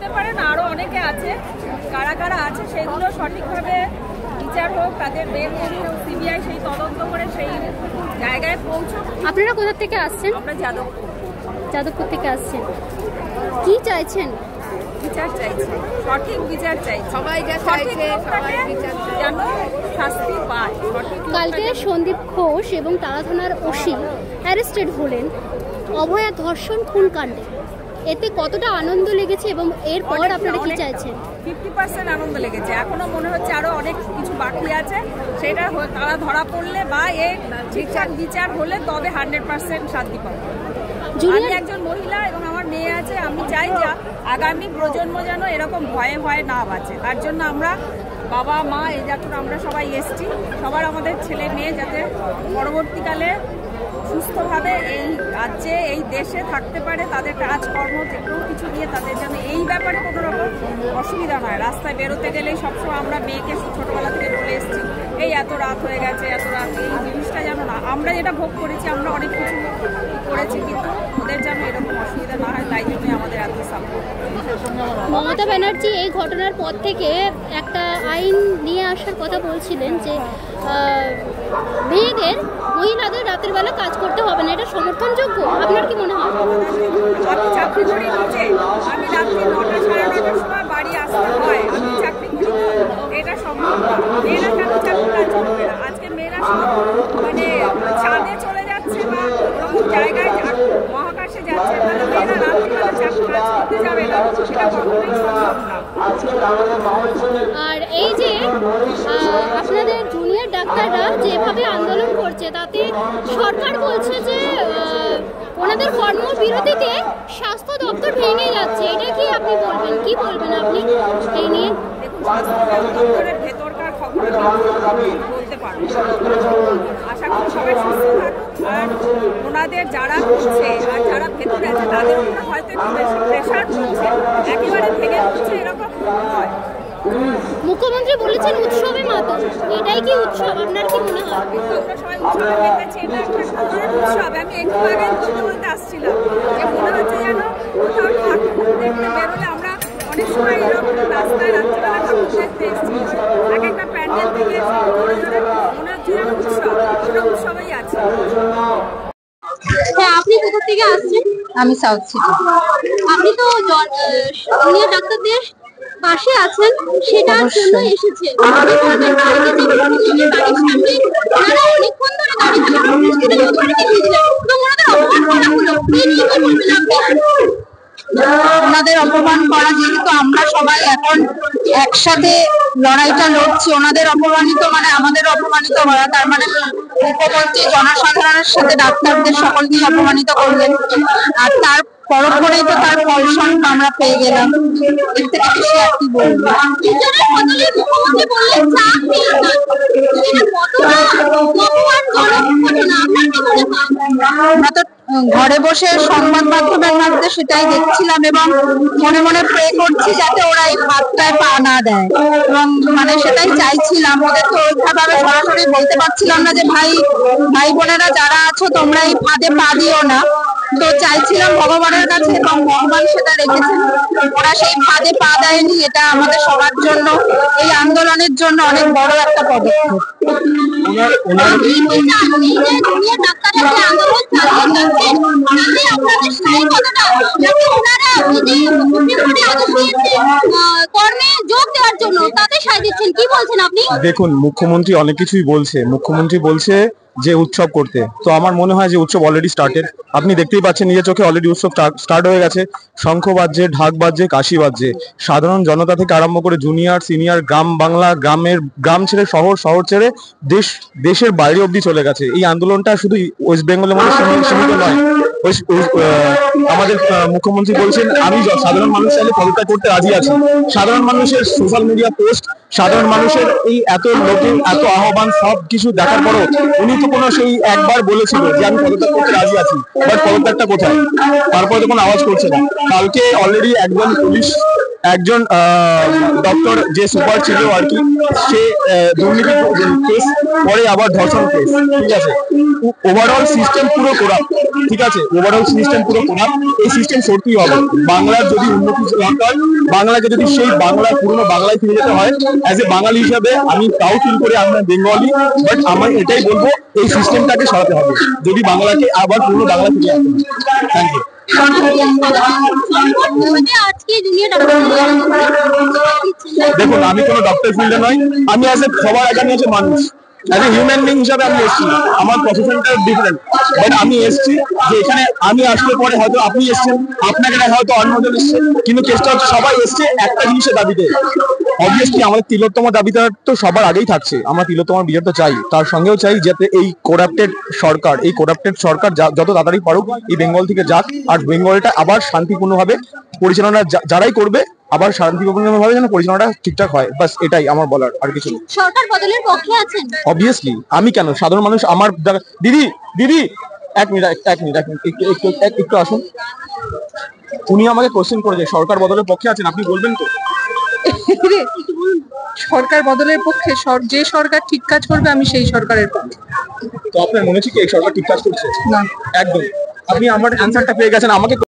হতে পারে না, আরো অনেকে আছে, কারা কারা আছে সেগুলো সঠিকভাবে বিচার হোক, তাদের বের করুক, সিবিআই সেই তদন্ত করে সেই জায়গায় পৌঁছুক। আপনারা কোথা থেকে আসছেন? আমরা যাদবপুর থেকে আসছেন। কি চাইছেন? বিচার চাইছি, সঠিক বিচার চাইছি। সবাই যা চাইছে যেন শাস্তি পায়। কালকে সন্দীপ ঘোষ এবং তারা থানার ওসি অ্যারেস্টেড হলেন অভয়া ধর্ষণ খুন কাণ্ডে। এতে কতটা আনন্দ লেগেছে এবং এরপর আপনারা কি চাইছেন? 50% আনন্দ লেগেছে। এখনো মনে হচ্ছে আরো অনেক কিছু বাকি আছে, সেটা তারা ধরা পড়লে বা এর ঠিকঠাক বিচার হলে তবে 100% শান্তি পাবো। আমি একজন মহিলা এবং আমার মেয়ে আছে, আমি চাই যে আগামী প্রজন্ম যেন এরকম ভয়ে ভয়ে না বাঁচে। তার জন্য আমরা বাবা মা এই যখন আমরা সবাই এসছি, সবার আমাদের ছেলে মেয়ে যাতে পরবর্তীকালে সুস্থভাবে এই রাজ্যে এই দেশে থাকতে পারে, তাদের কাজকর্ম যে কোনো কিছু নিয়ে তাদের যেন এই ব্যাপারে কোনো রকম অসুবিধা নয়। রাস্তায় বেরোতে গেলেই সবসময় আমরা মেয়েকে ছোটোবেলা থেকে বলে এসেছি এই এত রাত হয়ে গেছে, এত রাত, এই জিনিসটা যেন না, আমরা যেটা ভোগ করেছি আমরা অনেক কিছু করেছি, কিন্তু ওদের যেন এরকম অসুবিধা না হয়, তাই জন্যই আমাদের এত সাপোর্ট। মমতা ব্যানার্জি এই ঘটনার পর থেকে একটা আইন নিয়ে আসার কথা বলছিলেন যে মহিলাদের রাতের বেলা কাজ করতে হবে না, এটা সমর্থনযোগ্য? আপনার কি মনে হয়? আমি চাকরি করি নিজে, আমি রাত্রি 9টা সাড়ে 9টার সময় বাড়ি আসতে হয়, আমি চাকরি করি, এটা সম্ভব না। মেয়েরা কেন চাকরি কাজ করবে না? আজকে মেয়েরা মানে চাঁদে চলে যাচ্ছে বা জায়গায় মহাকাশে যাচ্ছে, তাহলে মেয়েরা রাত্রিবেলা চাকরি কাজ করতে যাবে না, সেটা কখনোই সম্ভব না। আর এই যে আপনাদের জুনিয়র ডাক্তাররা যেভাবে আন্দোলন করছে, তাতে সরকার বলছে যে ওনাদের কর্মবিরতিতে স্বাস্থ্য দপ্তর ভেঙে যাচ্ছে, এটা কি আপনি বলবেন? কি বলবেন আপনি এই নিয়ে? দেখুন, স্বাস্থ্য দপ্তরের ভেতরকার খবর বলতে পারবো, আশা করি সবাই সুস্থ থাকুক। আর ওনাদের যারা করছে আর যারা ভেতরে আছে তাদের উপরে হয়তো একটু বেশি প্রেশার পড়ছে, একেবারে ভেঙে পড়ছে এরকম নয়। মুখ্যমন্ত্রী বলেছেন উৎসবে মাতো, এটাই কি উৎসব? আপনার কি মনে হয়? আমরা সবাই উৎসবে মেতেছি, এটা একটা সাধারণ উৎসব। আমি একটু আগে বলতে আসছিলাম যে মনে হচ্ছে যেন কোথাও ঠাকুর দেখতে বেরোলে আমরা অনেক সময় এরকম রাস্তায় রাত্রিবেলা ঠাকুর দেখতে এসেছি, এক একটা প্যান্ডেল থেকে মনে হচ্ছে যেন উৎসব, ওটা উৎসবেই আছে। হ্যাঁ, আপনি কোথা থেকে আসছেন? আমি সাউথ সিটি। আপনি তো জুনিয়র ডাক্তারদের পাশে আছেন, সেটার জন্য এসেছেন। ওনাদের অপমান করা, যেহেতু আমরা সবাই এখন একসাথে লড়াইটা লড়ছি, ওনাদের অপমানিত মানে আমাদের অপমানিত করা, তার মানে মুখ্যমন্ত্রী জনসাধারণের সাথে ডাক্তারদের সকলকেই অপমানিত করলেন, আর তার পরপরেই তো তার পয়সা আমরা পেয়ে গেলাম। এর থেকে বেশি আর কি বলবো? আমরা তো ঘরে বসে সংবাদ মাধ্যমের মধ্যে সেটাই দেখছিলাম এবং মনে মনে প্রে করছি যাতে ওরা এই হাতটায় পা না দেয়, এবং মানে সেটাই চাইছিলাম। ওদের তো ওইভাবে সরাসরি বলতে পারছিলাম না যে ভাই বোনেরা যারা আছো তোমরা এই ফাঁদে পা দিও না, তো চাইছিলাম ভগবানের কাছে এবং ভগবান সেটা রেখেছেন, ওরা সেই ফাঁদে পা দেয়নি। এটা আমাদের সবার জন্য, এই আন্দোলনের জন্য অনেক বড় একটা পদক্ষেপ। দেখুন, মুখ্যমন্ত্রী অনেক কিছুই বলছে। মুখ্যমন্ত্রী বলছে যে উৎসব করতে, তো আমার মনে হয় যে উৎসব অলরেডি স্টার্টেড। আপনি দেখতেই পাচ্ছেন নিজের চোখে, অলরেডি উৎসব স্টার্ট হয়ে গেছে। শঙ্খ বাজছে, ঢাক বাজছে, কাশি বাজছে। সাধারণ জনতা থেকে আরম্ভ করে জুনিয়র সিনিয়র, গ্রাম বাংলা, গ্রাম ছেড়ে শহর, শহর ছেড়ে দেশের বাইরে অব্দি চলে গেছে। এই আন্দোলনটা শুধু ওয়েস্ট বেঙ্গলের মধ্যে সীমিত নয়। আমাদের মুখ্যমন্ত্রী বলছেন আমি সাধারণ মানুষ চাইলে পদত্যাগ করতে রাজি আছি। সাধারণ মানুষের সোশ্যাল মিডিয়া পোস্ট, সাধারণ মানুষের এই এত লোকের এত আহ্বান সব কিছু দেখার পরও উনি তো কোনো সেই একবার বলেছিল যে আমি পদত্যাগ করতে রাজি আছি, বাট পদত্যাগটা কোথায়? তারপরে তো কোনো আওয়াজ করছে না। কালকে অলরেডি একজন পুলিশ একজন ডক্টর যে সুপার ছিল আর কি, সে দুর্নীতি কেস পরে আবার ধর্ষণ কেস, ঠিক আছে। ওভারঅল সিস্টেম পুরো করাপ্ট, ঠিক আছে, ওভারঅল সিস্টেম পুরো করাপ্ট। এই সিস্টেম সত্যিই হবে। বাংলার যদি উন্নতি দরকার, বাংলাকে যদি সেই বাংলার পুরোনো বাংলায় ফিরে যেতে হয়, অ্যাজ এ বাঙালি হিসাবে আমি প্রাউড ফিল করে আমরা বেঙ্গলি, বাট আমার এটাই বলবো এই সিস্টেমটাকে সরাতে হবে যদি বাংলাকে আবার পুরোনো বাংলা ফিরে আসতে হয়। Thank you. দেখুন, আমি কোনো ডক্টর ফিল্ডে নয়, আমি অ্যাজ এ সবার আগে আমি মানুষ, অ্যাজ এ হিউম্যান বিং হিসাবে আমি এসেছি। আমার প্রফেশনটা ডিফারেন্ট, বাট আমি এসেছি যে এখানে আমি আসলে পরে হয়তো আপনি এসছেন, আপনাকে হয়তো অন্যজন এসছে, কিন্তু কেসটা সবাই এসছে একটা জিনিসের দাবিতে। অবভিয়াসলি আমাদের তিলোত্তম দাবিটা তো সবার আগেই থাকছে, আমরা তিলোত্তম বিচার তো চাই, তার সঙ্গেও চাই যাতে এই কোরাপ্টেড সরকার যত তাড়াতাড়ি পারুক এই বেঙ্গল থেকে যাক, আর বেঙ্গলটা আবার শান্তিপূর্ণভাবে পরিচালনা যারাই করবে আবার শান্তিপূর্ণভাবে যেন পরিচালনাটা ঠিকঠাক হয়, বাস এটাই আমার বলার, আর কিছু। সরকার বদলের পক্ষে আছেন? অবভিয়াসলি, আমি কেন, সাধারণ মানুষ। আমার দিদি এক মিনিট একটু আসুন। উনি আমাকে কোশ্চেন করেছে সরকার বদলের পক্ষে আছেন, আপনি বলবেন তো? সরকার বদলের পক্ষে, যে সরকার ঠিক কাজ করবে আমি সেই সরকারের পক্ষে। তো আপনার মনে হচ্ছে কি এই সরকার ঠিক কাজ করছে? না, একদম। আপনি আমার অ্যান্সারটা পেয়ে গেছেন। আমাকে